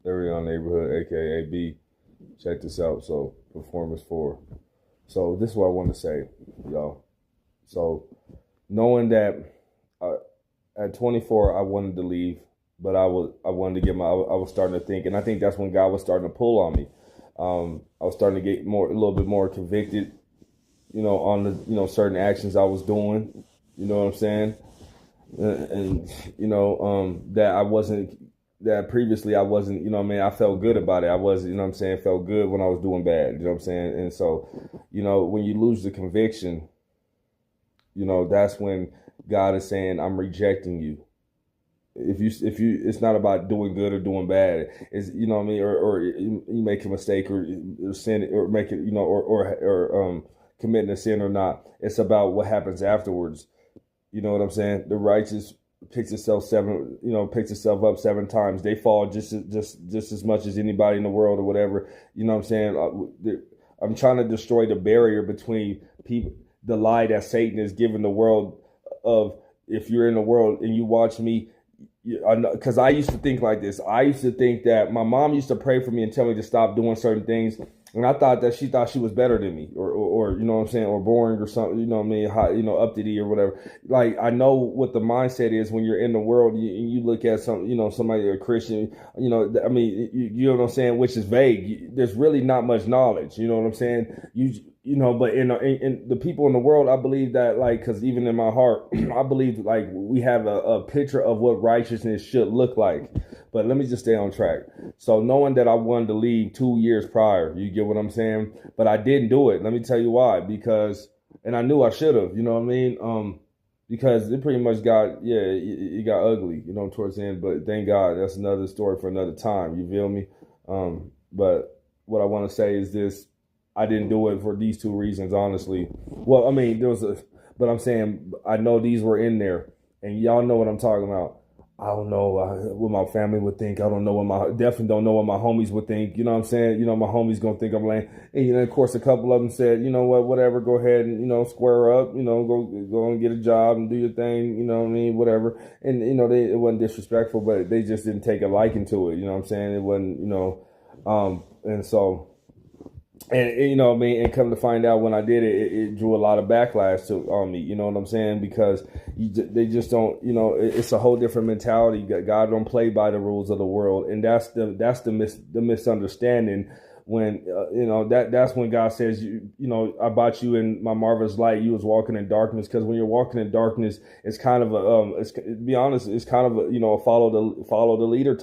Arion Neighborhood, aka B. Check this out. So, Performance 4. So, this is what I want to say, y'all. So, knowing that uh, at 24, I wanted to leave, but I wanted to I was starting to think, and I think that's when God was starting to pull on me. I was starting to get a little bit more convicted, on the, certain actions I was doing. You know what I'm saying? And that I wasn't that previously I wasn't, I felt good about it. I was, felt good when I was doing bad, you know what I'm saying? And so, when you lose the conviction, that's when God is saying, I'm rejecting you. It's not about doing good or doing bad. It's, or you make a mistake or sin or make it, committing a sin or not. It's about what happens afterwards. You know what I'm saying? The righteous picks itself up 7 times. They fall just as much as anybody in the world or whatever. You know what I'm saying? I'm trying to destroy the barrier between people, the lie that Satan is giving the world of, if you're in the world and you watch me, because I used to think like this. I used to think that my mom used to pray for me and tell me to stop doing certain things. And I thought that she thought she was better than me, or you know what I'm saying, or boring or something, you know what I mean, high, uppity or whatever. Like, I know what the mindset is when you're in the world. You look at somebody, a Christian, I mean, you know what I'm saying, which is vague. There's really not much knowledge. You know what I'm saying? But in the people in the world, I believe that, like, because even in my heart, I believe like we have a picture of what righteousness should look like. But let me just stay on track. So knowing that I wanted to leave 2 years prior, you get what I'm saying? But I didn't do it. Let me tell you why. And I knew I should have, you know what I mean? Because it pretty much it got ugly, towards the end. But thank God, that's another story for another time. You feel me? But what I want to say is this. I didn't do it for these 2 reasons, honestly. Well, I mean, but I'm saying I know these were in there, and y'all know what I'm talking about. I don't know what my family would think. I don't know definitely don't know what my homies would think. You know what I'm saying? My homies gonna think I'm lame. And of course, a couple of them said, you know what, whatever, go ahead and square up. Go and get a job and do your thing. You know what I mean? Whatever. And it wasn't disrespectful, but they just didn't take a liking to it. You know what I'm saying? It wasn't, and so. And you know what I mean, and come to find out, when I did it, it drew a lot of backlash on me. You know what I'm saying? Because they just don't. It's a whole different mentality. God don't play by the rules of the world, and that's the misunderstanding. When that's when God says, I brought you in my marvelous light. You was walking in darkness, because when you're walking in darkness, it's kind of to be honest, it's kind of a follow the leader